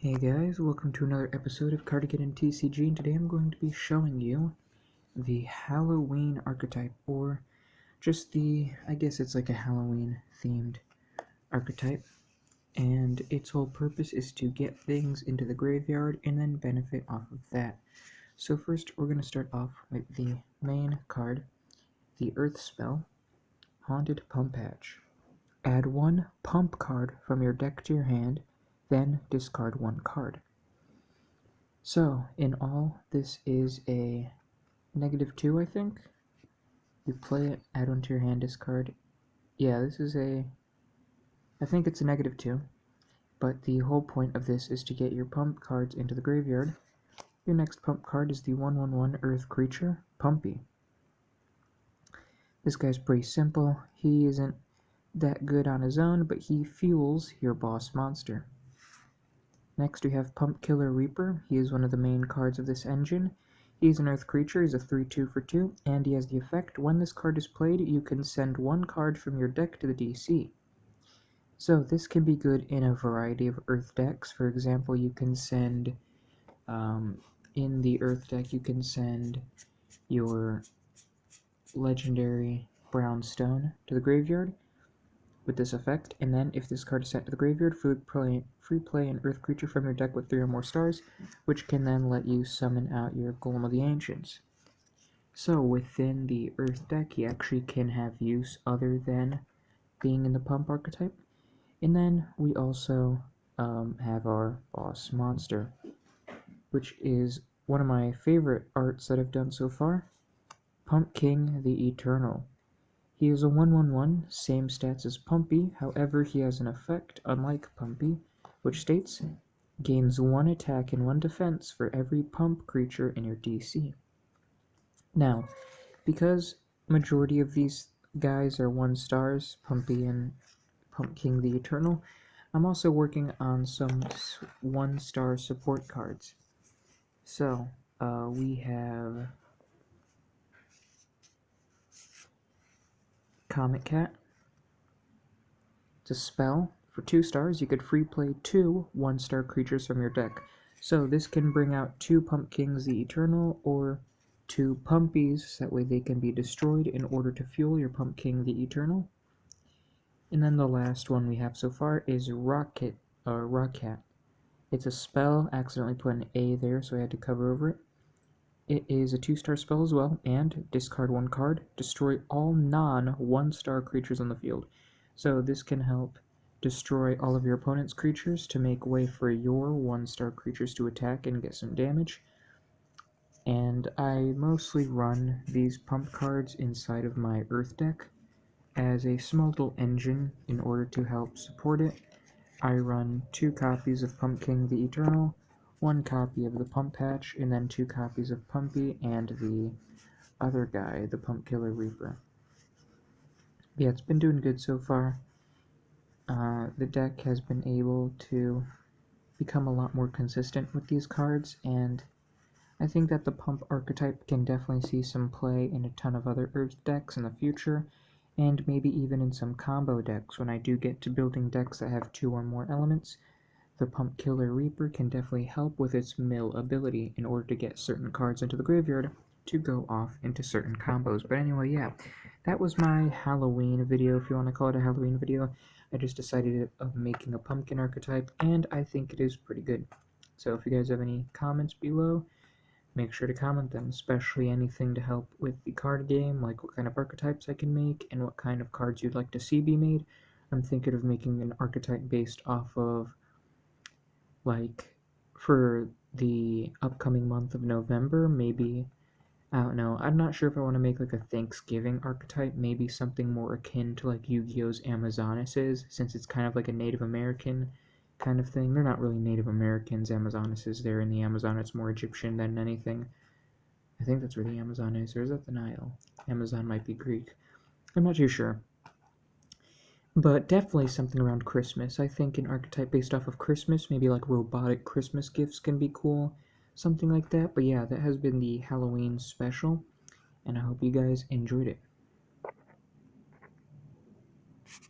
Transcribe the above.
Hey guys, welcome to another episode of Cardigan TCG, and today I'm going to be showing you the Halloween archetype, or just I guess it's like a Halloween themed archetype, and its whole purpose is to get things into the graveyard and then benefit off of that. So first we're going to start off with the main card, the Earth spell, Haunted Pump Patch. Add one pump card from your deck to your hand, then discard one card. So, in all, this is a -2, I think. You play it, add one to your hand, discard. Yeah, this is I think it's a -2, but the whole point of this is to get your pump cards into the graveyard. Your next pump card is the 1/1/1 Earth creature, Pumpy. This guy's pretty simple. He isn't that good on his own, but he fuels your boss monster. Next we have Pump Killer Reaper. He is one of the main cards of this engine. He is an Earth creature, he's a 3/2 for 2, and he has the effect, when this card is played, you can send one card from your deck to the DC. So this can be good in a variety of Earth decks. For example, you can send, in the Earth deck, you can send your legendary Brownstone to the graveyard with this effect, and then if this card is sent to the graveyard, free play an Earth creature from your deck with 3 or more stars, which can then let you summon out your Golem of the Ancients. So within the Earth deck, he actually can have use other than being in the Pump archetype. And then we also have our boss monster, which is one of my favorite arts that I've done so far, Pump King the Eternal. He is a 1/1/1, same stats as Pumpy, however he has an effect unlike Pumpy, which states, gains 1 attack and 1 defense for every pump creature in your DC. Now, because majority of these guys are 1 stars, Pumpy and Pump King the Eternal, I'm also working on some 1-star support cards. So, we have Comet Cat. It's a spell. For 2 stars, you could free play 2 1-star creatures from your deck. So this can bring out 2 Pump Kings the Eternal, or 2 Pumpies, that way they can be destroyed in order to fuel your Pump King the Eternal. And then the last one we have so far is Rockcat. It's a spell, accidentally put an A there, so I had to cover over it. It is a 2-star spell as well, and discard 1 card, destroy all non-1-star creatures on the field. So this can help destroy all of your opponent's creatures to make way for your 1-star creatures to attack and get some damage. And I mostly run these pump cards inside of my Earth deck as a small little engine in order to help support it. I run 2 copies of Pump King the Eternal, 1 copy of the Pump Patch, and then 2 copies of Pumpy and the other guy, the Pump Killer Reaper. Yeah, it's been doing good so far. The deck has been able to become a lot more consistent with these cards, and I think that the Pump archetype can definitely see some play in a ton of other Earth decks in the future, and maybe even in some combo decks when I do get to building decks that have 2 or more elements. The Pump Killer Reaper can definitely help with its mill ability in order to get certain cards into the graveyard to go off into certain combos. But anyway, yeah, that was my Halloween video, if you want to call it a Halloween video. I just decided of making a pumpkin archetype, and I think it is pretty good. So if you guys have any comments below, make sure to comment them, especially anything to help with the card game, like what kind of archetypes I can make and what kind of cards you'd like to see be made. I'm thinking of making an archetype based off of, like, for the upcoming month of November, maybe, I don't know, I'm not sure if I want to make like a Thanksgiving archetype, maybe something more akin to like Yu-Gi-Oh's Amazonas is, since it's kind of like a Native American kind of thing. They're not really Native Americans, Amazonas, they're in the Amazon, it's more Egyptian than anything. I think that's where the Amazon is, or is that the Nile? Amazon might be Greek. I'm not too sure. But definitely something around Christmas. I think an archetype based off of Christmas, maybe like robotic Christmas gifts can be cool. Something like that. But yeah, that has been the Halloween special, and I hope you guys enjoyed it.